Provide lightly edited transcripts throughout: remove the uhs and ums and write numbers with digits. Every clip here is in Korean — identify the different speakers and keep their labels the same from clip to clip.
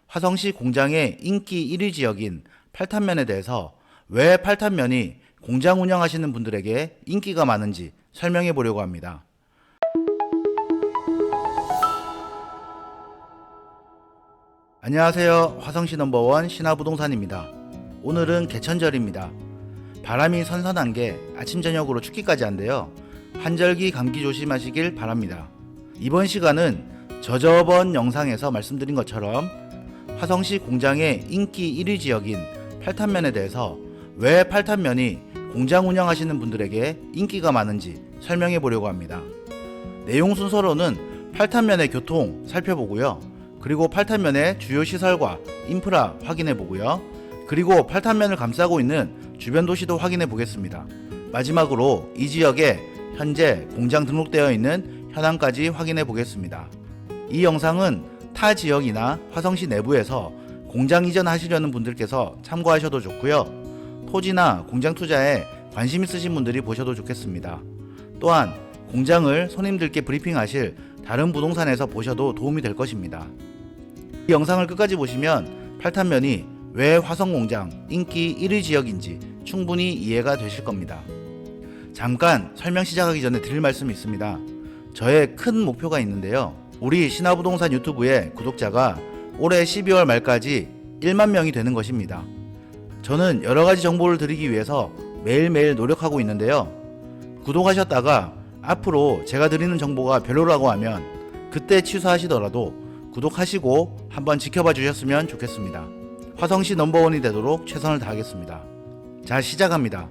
Speaker 1: 화성시 공장의 인기 1위 지역인 팔탄면에 대해서 왜 팔탄면이 공장 운영하시는 분들에게 인기가 많은지 설명해 보려고 합니다. 안녕하세요. 화성시 넘버원 신화부동산입니다. 오늘은 개천절입니다. 바람이 선선한 게 아침 저녁으로 춥기까지 한데요. 한절기 감기 조심하시길 바랍니다. 이번 시간은 저번 영상에서 말씀드린 것처럼 화성시 공장의 인기 1위 지역인 팔탄면에 대해서 왜 팔탄면이 공장 운영하시는 분들에게 인기가 많은지 설명해 보려고 합니다. 내용 순서로는 팔탄면의 교통 살펴보고요. 그리고 팔탄면의 주요 시설과 인프라 확인해 보고요. 그리고 팔탄면을 감싸고 있는 주변 도시도 확인해 보겠습니다. 마지막으로 이 지역에 현재 공장 등록되어 있는 현황까지 확인해 보겠습니다. 이 영상은 타 지역이나 화성시 내부에서 공장 이전하시려는 분들께서 참고하셔도 좋고요. 토지나 공장 투자에 관심 있으신 분들이 보셔도 좋겠습니다. 또한 공장을 손님들께 브리핑하실 다른 부동산에서 보셔도 도움이 될 것입니다. 이 영상을 끝까지 보시면 팔탄면이 왜 화성공장 인기 1위 지역인지 충분히 이해가 되실 겁니다. 잠깐 설명 시작하기 전에 드릴 말씀이 있습니다. 저의 큰 목표가 있는데요. 우리 신화부동산 유튜브의 구독자가 올해 12월 말까지 1만 명이 되는 것입니다. 저는 여러가지 정보를 드리기 위해서 매일매일 노력하고 있는데요. 구독하셨다가 앞으로 제가 드리는 정보가 별로라고 하면 그때 취소하시더라도 구독하시고 한번 지켜봐 주셨으면 좋겠습니다. 화성시 넘버원이 되도록 최선을 다하겠습니다. 자, 시작합니다.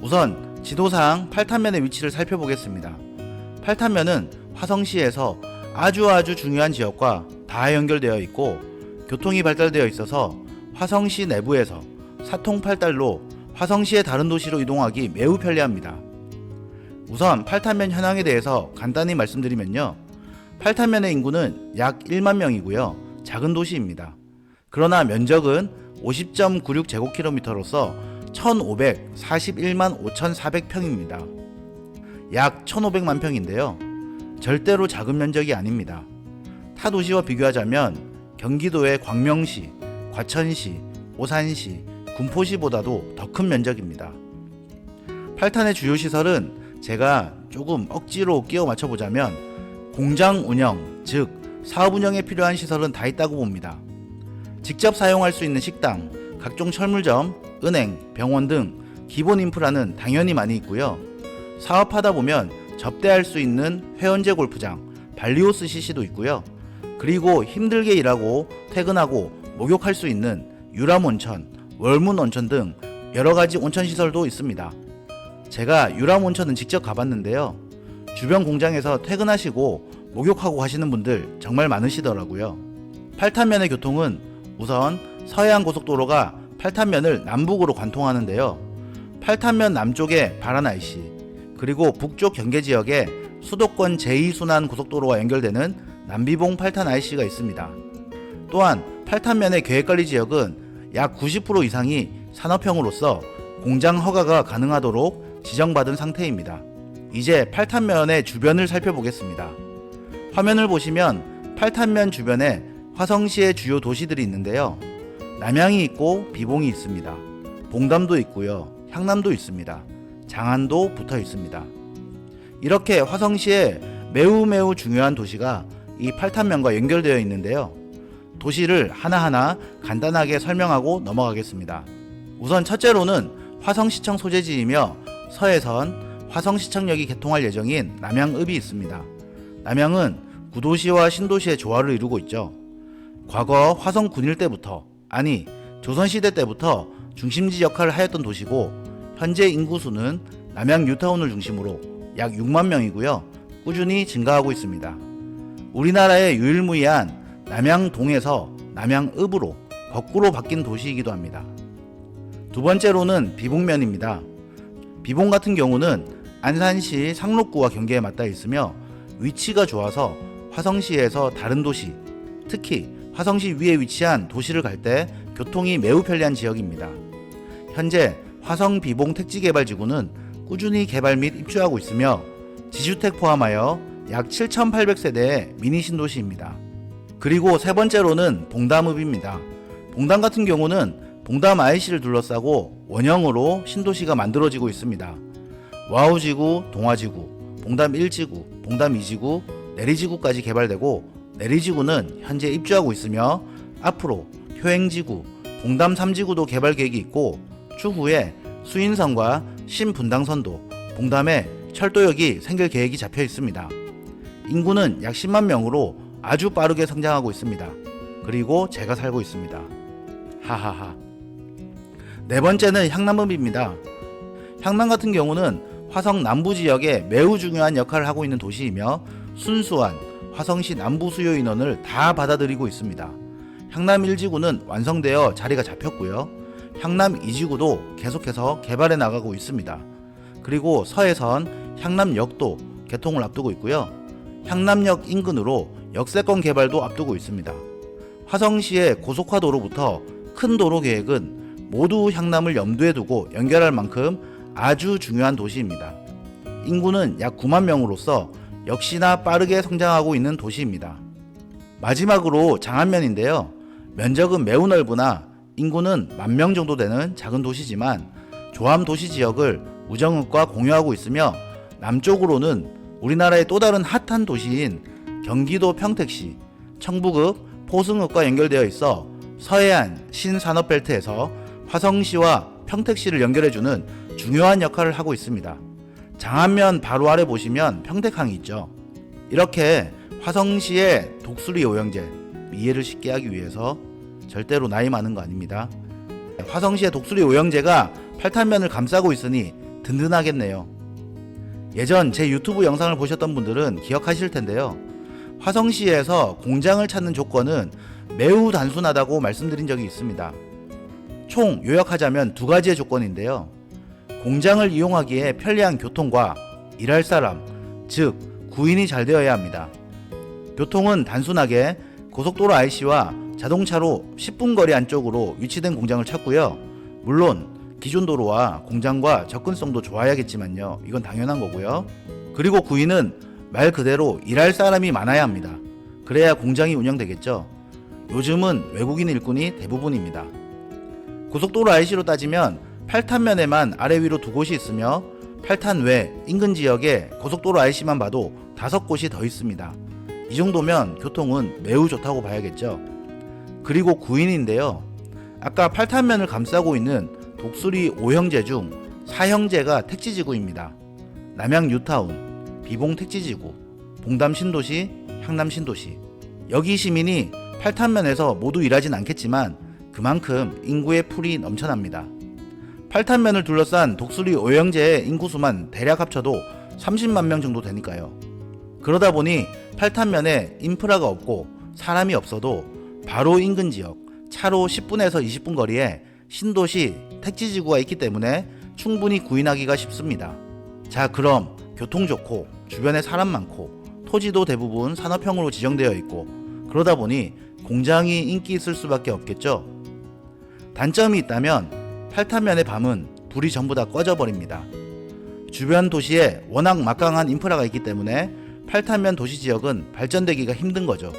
Speaker 1: 우선 지도상 팔탄면의 위치를 살펴보겠습니다. 팔탄면은 화성시에서 아주 중요한 지역과 다 연결되어 있고 교통이 발달되어 있어서 화성시 내부에서 사통팔달로 화성시의 다른 도시로 이동하기 매우 편리합니다. 우선 팔탄면 현황에 대해서 간단히 말씀드리면요. 팔탄면의 인구는 약 1만 명이고요. 작은 도시입니다. 그러나 면적은 50.96제곱킬로미터로서 1541만 5400평입니다. 약 1500만 평인데요. 절대로 작은 면적이 아닙니다. 타 도시와 비교하자면 경기도의 광명시, 과천시, 오산시, 군포시보다도 더 큰 면적입니다. 팔탄의 주요 시설은 제가 조금 억지로 끼워 맞춰보자면 공장 운영, 즉 사업 운영에 필요한 시설은 다 있다고 봅니다. 직접 사용할 수 있는 식당, 각종 철물점, 은행, 병원 등 기본 인프라는 당연히 많이 있고요. 사업하다 보면 접대할 수 있는 회원제 골프장, 발리호스 CC도 있고요. 그리고 힘들게 일하고 퇴근하고 목욕할 수 있는 유람온천, 월문온천 등 여러가지 온천시설도 있습니다. 제가 유람온천은 직접 가봤는데요. 주변 공장에서 퇴근하시고 목욕하고 가시는 분들 정말 많으시더라고요. 팔탄면의 교통은 우선 서해안고속도로가 팔탄면을 남북으로 관통하는데요. 팔탄면 남쪽에 바란 IC, 그리고 북쪽 경계지역에 수도권 제2순환 고속도로와 연결되는 남비봉 팔탄 IC가 있습니다. 또한 팔탄면의 계획관리 지역은 약 90% 이상이 산업형으로서 공장 허가가 가능하도록 지정받은 상태입니다. 이제 팔탄면의 주변을 살펴보겠습니다. 화면을 보시면 팔탄면 주변에 화성시의 주요 도시들이 있는데요. 남양이 있고 비봉이 있습니다. 봉담도 있고요. 향남도 있습니다. 장안도 붙어 있습니다. 이렇게 화성시에 매우 중요한 도시가 이 팔탄면과 연결되어 있는데요. 도시를 하나하나 간단하게 설명하고 넘어가겠습니다. 우선 첫째로는 화성시청 소재지이며 서해선 화성시청역이 개통할 예정인 남양읍이 있습니다. 남양은 구도시와 신도시의 조화를 이루고 있죠. 과거 화성 군일 때부터, 아니 조선시대 때부터 중심지 역할을 하였던 도시고 현재 인구수는 남양 뉴타운을 중심으로 약 6만 명이고요. 꾸준히 증가하고 있습니다. 우리나라의 유일무이한 남양동에서 남양읍으로 거꾸로 바뀐 도시이기도 합니다. 두 번째로는 비봉면입니다. 비봉 같은 경우는 안산시 상록구와 경계에 맞닿아 있으며 위치가 좋아서 화성시에서 다른 도시, 특히 화성시 위에 위치한 도시를 갈 때 교통이 매우 편리한 지역입니다. 현재 화성 비봉 택지개발지구는 꾸준히 개발 및 입주하고 있으며 지주택 포함하여 약 7,800세대의 미니 신도시입니다. 그리고 세 번째로는 봉담읍입니다. 봉담 같은 경우는 봉담 IC를 둘러싸고 원형으로 신도시가 만들어지고 있습니다. 와우지구, 동화지구, 봉담 1지구, 봉담 2지구, 내리지구까지 개발되고 내리지구는 현재 입주하고 있으며 앞으로 효행지구, 봉담 3지구도 개발 계획이 있고 추후에 수인선과 신분당선도, 봉담에 철도역이 생길 계획이 잡혀 있습니다. 인구는 약 10만 명으로 아주 빠르게 성장하고 있습니다. 그리고 제가 살고 있습니다. 하하하. 네 번째는 향남읍입니다. 향남 같은 경우는 화성 남부 지역에 매우 중요한 역할을 하고 있는 도시이며 순수한 화성시 남부 수요 인원을 다 받아들이고 있습니다. 향남 1지구는 완성되어 자리가 잡혔고요. 향남 2지구도 계속해서 개발해 나가고 있습니다. 그리고 서해선 향남역도 개통을 앞두고 있고요. 향남역 인근으로 역세권 개발도 앞두고 있습니다. 화성시의 고속화도로부터 큰 도로 계획은 모두 향남을 염두에 두고 연결할 만큼 아주 중요한 도시입니다. 인구는 약 9만 명으로서 역시나 빠르게 성장하고 있는 도시입니다. 마지막으로 장안면인데요. 면적은 매우 넓으나 인구는 10,000명 정도 되는 작은 도시지만 조암 도시 지역을 우정읍과 공유하고 있으며 남쪽으로는 우리나라의 또 다른 핫한 도시인 경기도 평택시, 청부읍, 포승읍과 연결되어 있어 서해안 신산업벨트에서 화성시와 평택시를 연결해주는 중요한 역할을 하고 있습니다. 장안면 바로 아래 보시면 평택항이 있죠. 이렇게 화성시의 독수리 오영제, 이해를 쉽게 하기 위해서 절대로 나이 많은 거 아닙니다. 화성시의 독수리 오영제가 팔탄면을 감싸고 있으니 든든하겠네요. 예전 제 유튜브 영상을 보셨던 분들은 기억하실 텐데요. 화성시에서 공장을 찾는 조건은 매우 단순하다고 말씀드린 적이 있습니다. 총 요약하자면 두 가지의 조건인데요. 공장을 이용하기에 편리한 교통과 일할 사람, 즉 구인이 잘 되어야 합니다. 교통은 단순하게 고속도로 IC와 자동차로 10분 거리 안쪽으로 위치된 공장을 찾고요. 물론 기존 도로와 공장과 접근성도 좋아야겠지만요. 이건 당연한 거고요. 그리고 구인은 말 그대로 일할 사람이 많아야 합니다. 그래야 공장이 운영되겠죠. 요즘은 외국인 일꾼이 대부분입니다. 고속도로 IC로 따지면 8탄면에만 아래 위로 2곳이 있으며 8탄 외 인근 지역에 고속도로 IC만 봐도 5곳이 더 있습니다. 이 정도면 교통은 매우 좋다고 봐야겠죠. 그리고 구인인데요. 아까 8탄면을 감싸고 있는 독수리 5형제 중 4형제가 택지지구입니다. 남양 뉴타운, 비봉 택지지구, 봉담 신도시, 향남 신도시. 여기 시민이 8탄면에서 모두 일하진 않겠지만 그만큼 인구의 풀이 넘쳐납니다. 8탄면을 둘러싼 독수리 5형제의 인구수만 대략 합쳐도 30만 명 정도 되니까요. 그러다 보니 8탄면에 인프라가 없고 사람이 없어도 바로 인근 지역 차로 10분에서 20분 거리에 신도시 택지지구가 있기 때문에 충분히 구인하기가 쉽습니다. 자, 그럼 교통 좋고 주변에 사람 많고 토지도 대부분 산업형으로 지정되어 있고 그러다 보니 공장이 인기 있을 수밖에 없겠죠. 단점이 있다면 8탄면의 밤은 불이 전부 다 꺼져 버립니다. 주변 도시에 워낙 막강한 인프라가 있기 때문에 8탄면 도시 지역은 발전되기가 힘든 거죠.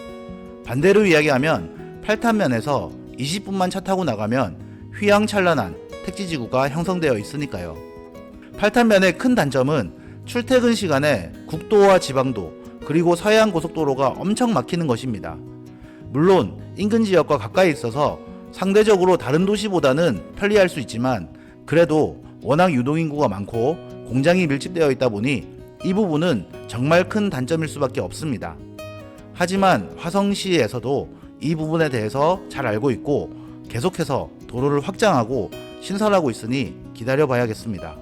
Speaker 1: 반대로 이야기하면 8탄면에서 20분만 차 타고 나가면 휘황찬란한 택지지구가 형성되어 있으니까요. 8탄면의 큰 단점은 출퇴근 시간에 국도와 지방도 그리고 서해안 고속도로가 엄청 막히는 것입니다. 물론 인근 지역과 가까이 있어서 상대적으로 다른 도시보다는 편리할 수 있지만 그래도 워낙 유동인구가 많고 공장이 밀집되어 있다 보니 이 부분은 정말 큰 단점일 수밖에 없습니다. 하지만 화성시에서도 이 부분에 대해서 잘 알고 있고 계속해서 도로를 확장하고 신설하고 있으니 기다려 봐야겠습니다.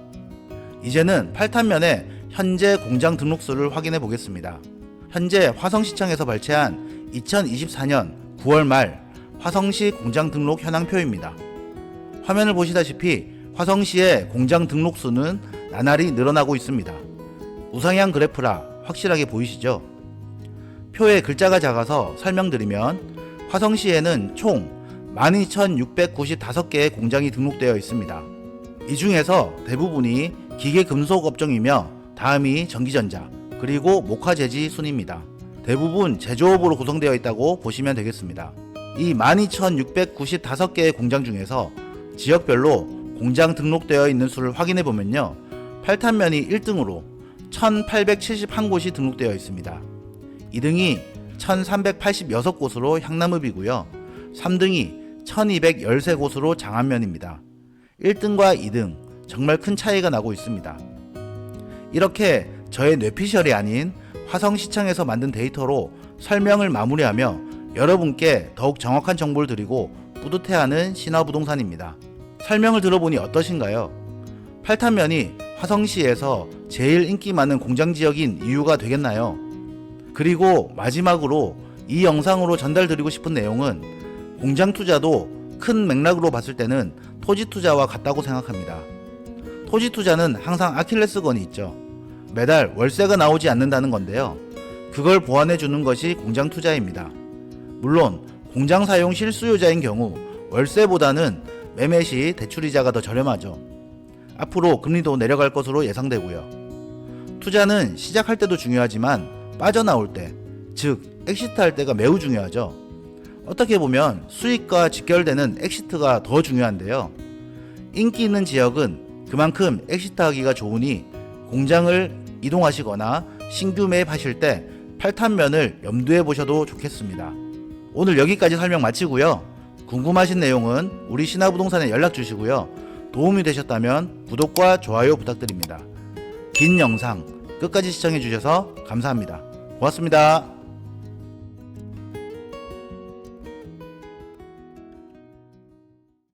Speaker 1: 이제는 8탄면의 현재 공장 등록수를 확인해 보겠습니다. 현재 화성시청에서 발췌한 2024년 9월 말 화성시 공장 등록 현황표입니다. 화면을 보시다시피 화성시의 공장 등록수는 나날이 늘어나고 있습니다. 우상향 그래프라 확실하게 보이시죠? 표에 글자가 작아서 설명드리면 화성시에는 총 12,695개의 공장이 등록되어 있습니다. 이 중에서 대부분이 기계금속업종이며 다음이 전기전자 그리고 목화재지 순입니다. 대부분 제조업으로 구성되어 있다고 보시면 되겠습니다. 이 12,695개의 공장 중에서 지역별로 공장 등록되어 있는 수를 확인해 보면요, 팔탄면이 1등으로 1,871곳이 등록되어 있습니다. 2등이 1,386곳으로 향남읍이고요. 3등이 1,213곳으로 장안면입니다. 1등과 2등 정말 큰 차이가 나고 있습니다. 이렇게 저의 뇌피셜이 아닌 화성시청에서 만든 데이터로 설명을 마무리하며 여러분께 더욱 정확한 정보를 드리고 뿌듯해하는 신화부동산입니다. 설명을 들어보니 어떠신가요? 팔탄면이 화성시에서 제일 인기 많은 공장 지역인 이유가 되겠나요? 그리고 마지막으로 이 영상으로 전달드리고 싶은 내용은 공장 투자도 큰 맥락으로 봤을 때는 토지 투자와 같다고 생각합니다. 토지 투자는 항상 아킬레스건이 있죠. 매달 월세가 나오지 않는다는 건데요. 그걸 보완해 주는 것이 공장 투자입니다. 물론 공장 사용 실수요자인 경우 월세보다는 매매 시 대출이자가 더 저렴하죠. 앞으로 금리도 내려갈 것으로 예상되고요. 투자는 시작할 때도 중요하지만 빠져나올 때, 즉 엑시트할 때가 매우 중요하죠. 어떻게 보면 수익과 직결되는 엑시트가 더 중요한데요. 인기 있는 지역은 그만큼 엑시트하기가 좋으니 공장을 이동하시거나 신규 매입하실 때 팔탄면을 염두에 보셔도 좋겠습니다. 오늘 여기까지 설명 마치고요. 궁금하신 내용은 우리 신화부동산에 연락 주시고요. 도움이 되셨다면 구독과 좋아요 부탁드립니다. 긴 영상 끝까지 시청해 주셔서 감사합니다. 고맙습니다.